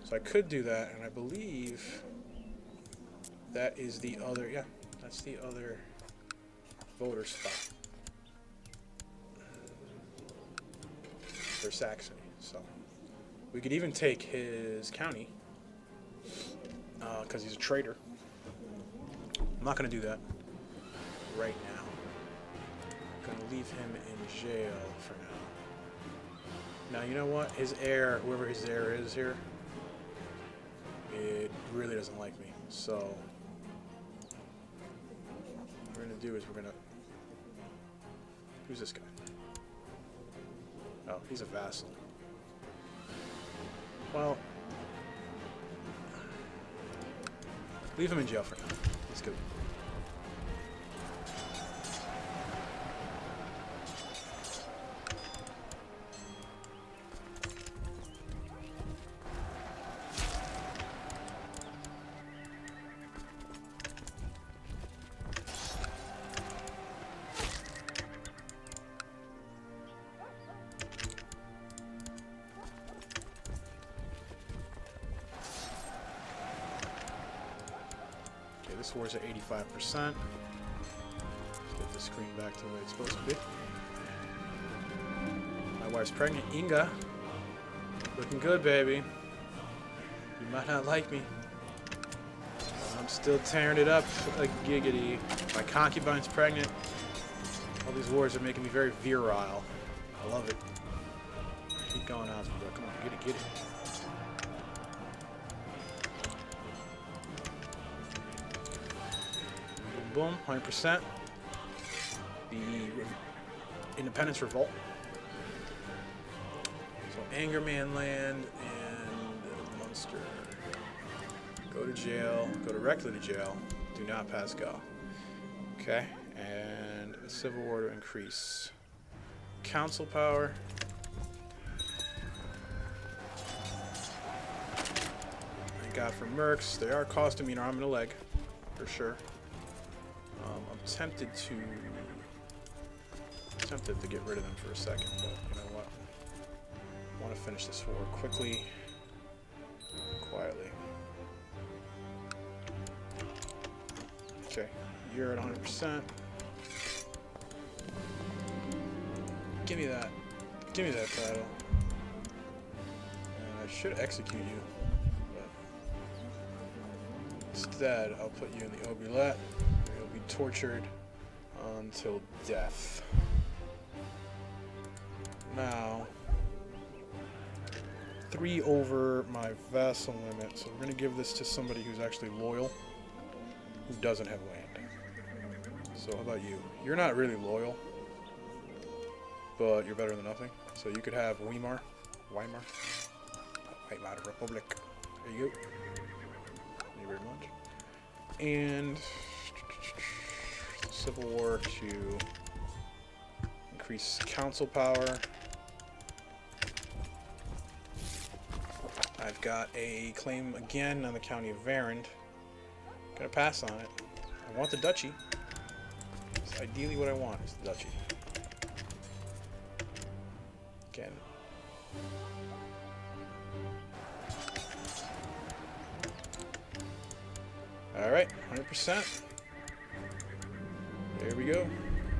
so I could do that, and I believe that is the other, yeah, that's the other voter spot for Saxony. So we could even take his county, because he's a traitor. I'm not going to do that right now. I'm going to leave him in jail for now. Now, you know what? His heir, whoever his heir is here, it really doesn't like me. So, what we're going to do is we're going to... Who's this guy? Oh, he's a vassal. Well, leave him in jail for now. Let's go. This war's at 85%. Let's get the screen back to the way it's supposed to be. My wife's pregnant. Inga. Looking good, baby. You might not like me. I'm still tearing it up like giggity. My concubine's pregnant. All these wars are making me very virile. I love it. Keep going on, bro. Come on, get it, get it. Boom, 100%. The Independence Revolt. So Angerman land and Munster. Go to jail. Go directly to jail. Do not pass go. Okay, and a civil war to increase council power. Thank God for mercs. They are costing me an arm and a leg, for sure. I'm tempted to get rid of them for a second, but you know what? I want to finish this war quickly, quietly. Okay, you're at 100%. Give me that. Give me that title. And I should execute you, but instead I'll put you in the oubliette. You'll be tortured until death. Now, 3 over my vassal limit, so we're going to give this to somebody who's actually loyal, who doesn't have land. So how about you? You're not really loyal, but you're better than nothing. So you could have Weimar Republic. There you go. Thank you very much. And civil war to increase council power. I've got a claim again on the county of Varend. Gonna pass on it. I want the duchy. It's ideally what I want is the duchy. Again. Alright, 100%. There we go.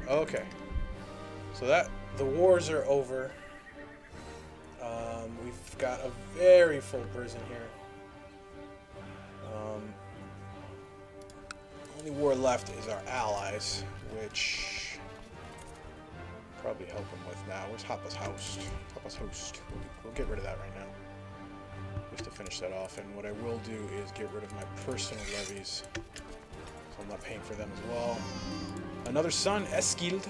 Okay. So the wars are over. We've got a very full prison here. Only war left is our allies, which probably help them with now. Where's Hoppa's Host? Hoppa's Host. We'll get rid of that right now, just to finish that off. And what I will do is get rid of my personal levies, so I'm not paying for them as well. Another son, Eskild.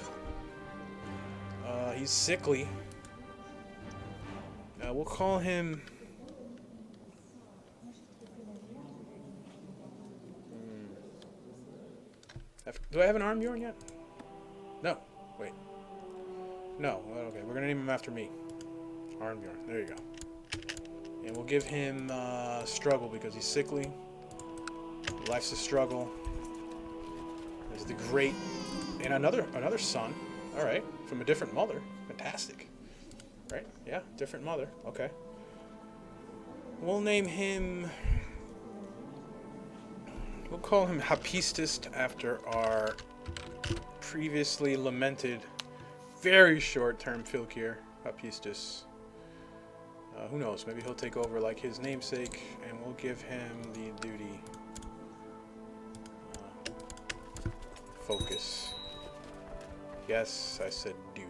He's sickly. We'll call him... Do I have an Armbjorn yet? No. Wait. No. Okay, we're going to name him after me. Armbjorn. There you go. And we'll give him struggle because he's sickly. Life's a struggle. There's the great... And another son. All right. From a different mother. Fantastic. Right? Yeah, different mother. Okay. We'll name him... We'll call him Hapistist after our previously lamented, very short-term Filkir, Hapistus. Who knows? Maybe he'll take over like his namesake, and we'll give him the duty. Focus. Yes, I said duty.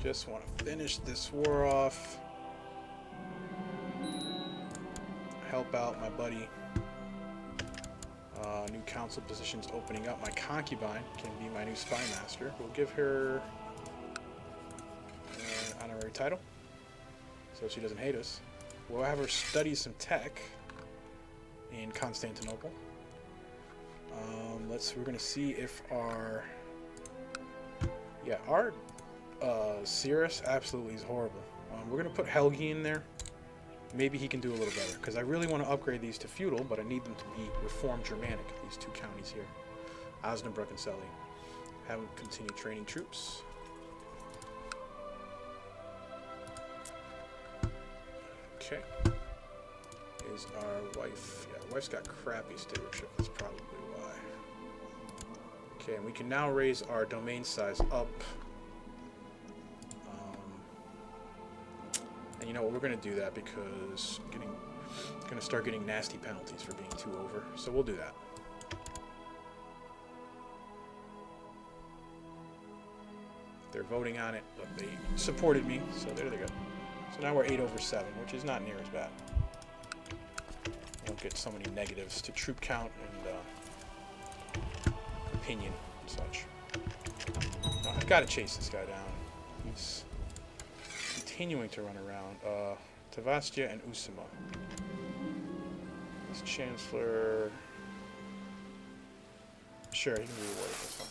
Just want to finish this war off. Help out my buddy. New council positions opening up. My concubine can be my new spy master. We'll give her an honorary title, so she doesn't hate us. We'll have her study some tech in Constantinople. We're gonna see if our Cirrus absolutely is horrible. We're gonna put Helgi in there. Maybe he can do a little better, because I really want to upgrade these to feudal, but I need them to be Reformed Germanic, these two counties here. Osnabrück and Selly. Have them continue training troops. Okay. Is our wife... Yeah, wife's got crappy stewardship, that's probably why. Okay, and we can now raise our domain size up. And you know what, we're going to do that because I'm going to start getting nasty penalties for being too over. So we'll do that. They're voting on it, but they supported me, so there they go. So now we're 8 over 7, which is not near as bad. Won't get so many negatives to troop count and opinion and such. Now, I've got to chase this guy down. He's continuing to run around. Tavastia and Usama. This Chancellor Sure, he can be rewarded. That's fine.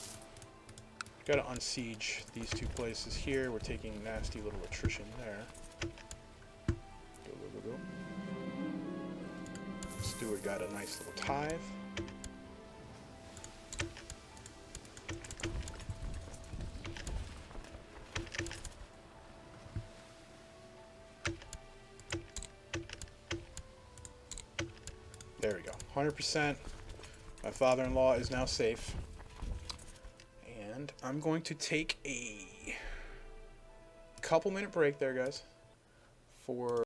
Gotta unsiege these two places here. We're taking nasty little attrition there. Go, go, go, go. Steward got a nice little tithe. There we go. 100%. My father-in-law is now safe. And I'm going to take a couple minute break there, guys, for